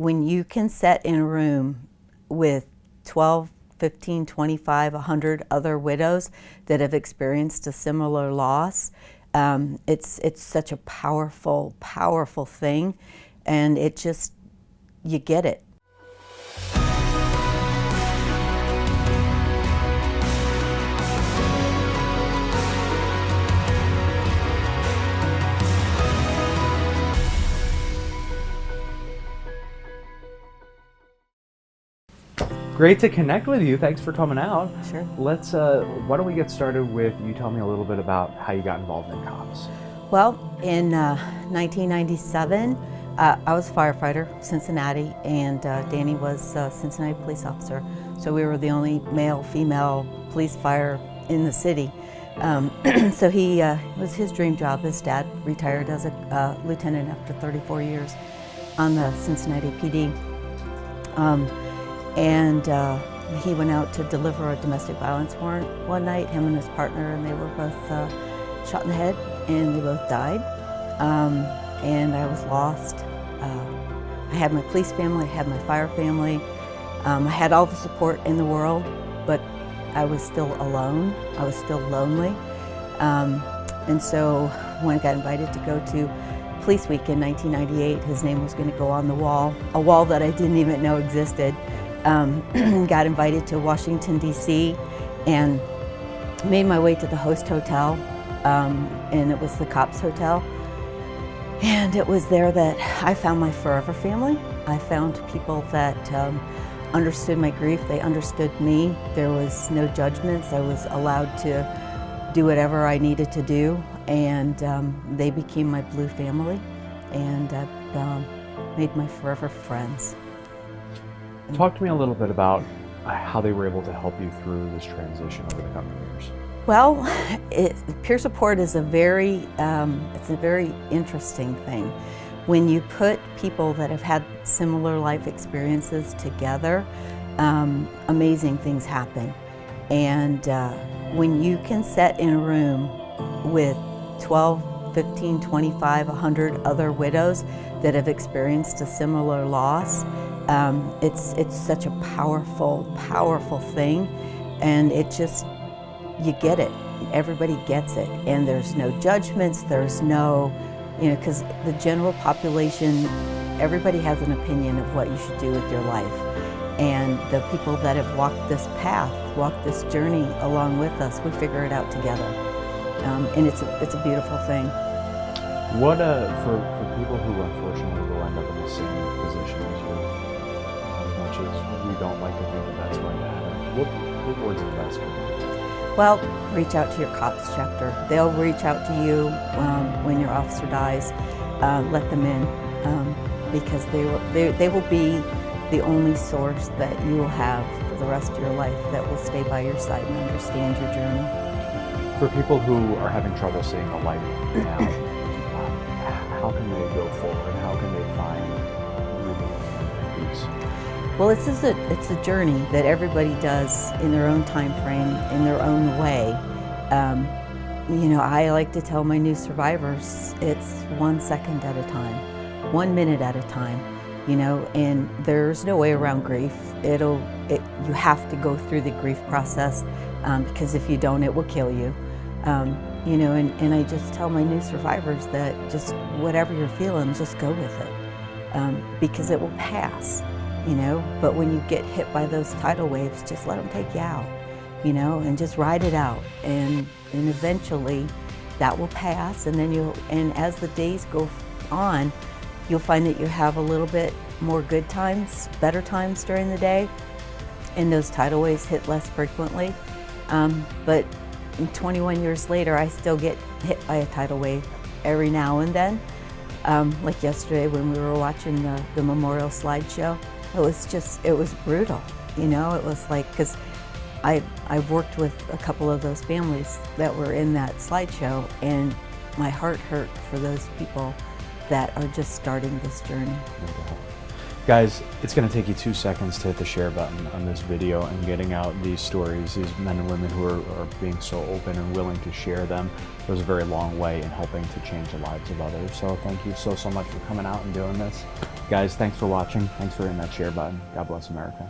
when you can sit in a room with 12, 15, 25, 100 other widows that have experienced a similar loss, it's such a powerful, powerful thing, and it just, you get it. Great to connect with you. Thanks for coming out. Sure. Let's, why don't we get started with you telling me a little bit about how you got involved in cops? Well, in 1997, I was a firefighter, Cincinnati, and Danny was a Cincinnati police officer. So we were the only male, female police fire in the city. So it was his dream job. His dad retired as a lieutenant after 34 years on the Cincinnati PD. And he went out to deliver a domestic violence warrant one night, him and his partner, and they were both shot in the head, and they both died. And I was lost. I had my police family, I had my fire family. I had all the support in the world, but I was still alone. I was still lonely. And so when I got invited to go to Police Week in 1998, his name was going to go on the wall, a wall that I didn't even know existed. Got invited to Washington, D.C., and made my way to the host hotel, and it was the Cops Hotel. And it was there that I found my forever family. I found people that understood my grief. They understood me. There was no judgments. I was allowed to do whatever I needed to do, and they became my blue family, and I've made my forever friends. Talk to me a little bit about how they were able to help you through this transition over the coming years. Well, peer support is a very interesting thing. When you put people that have had similar life experiences together, amazing things happen. And when you can sit in a room with 12, 15, 25, 100 other widows that have experienced a similar loss, it's such a powerful, powerful thing, and it just, you get it. Everybody gets it, and there's no judgments, there's no, because the general population, everybody has an opinion of what you should do with your life. And the people that have walked this path, walked this journey along with us, we figure it out together. And it's a beautiful thing. What, for people who unfortunately will end up in the same position as you, as much as we don't like to think that that's going to happen, what words of advice can you give? Well, reach out to your COPS chapter. They'll reach out to you when your officer dies. Let them in, because they will be the only source that you will have for the rest of your life that will stay by your side and understand your journey. For people who are having trouble seeing a light now, how can they go forward? How can they find relief and peace? Well, it's a journey that everybody does in their own time frame, in their own way. I like to tell my new survivors, it's 1 second at a time, 1 minute at a time, and there's no way around grief. You have to go through the grief process, because if you don't, it will kill you. And I just tell my new survivors that just whatever you're feeling, just go with it, because it will pass. But when you get hit by those tidal waves, just let them take you out, and just ride it out, and eventually that will pass, and then as the days go on, you'll find that you have a little bit more good times, better times during the day, and those tidal waves hit less frequently. But 21 years later, I still get hit by a tidal wave every now and then. Like yesterday when we were watching the memorial slideshow, it was brutal. It was like, because I've worked with a couple of those families that were in that slideshow, and my heart hurt for those people that are just starting this journey. Guys, it's going to take you 2 seconds to hit the share button on this video and getting out these stories, these men and women who are being so open and willing to share them goes a very long way in helping to change the lives of others. So thank you so much for coming out and doing this. Guys, thanks for watching. Thanks for hitting that share button. God bless America.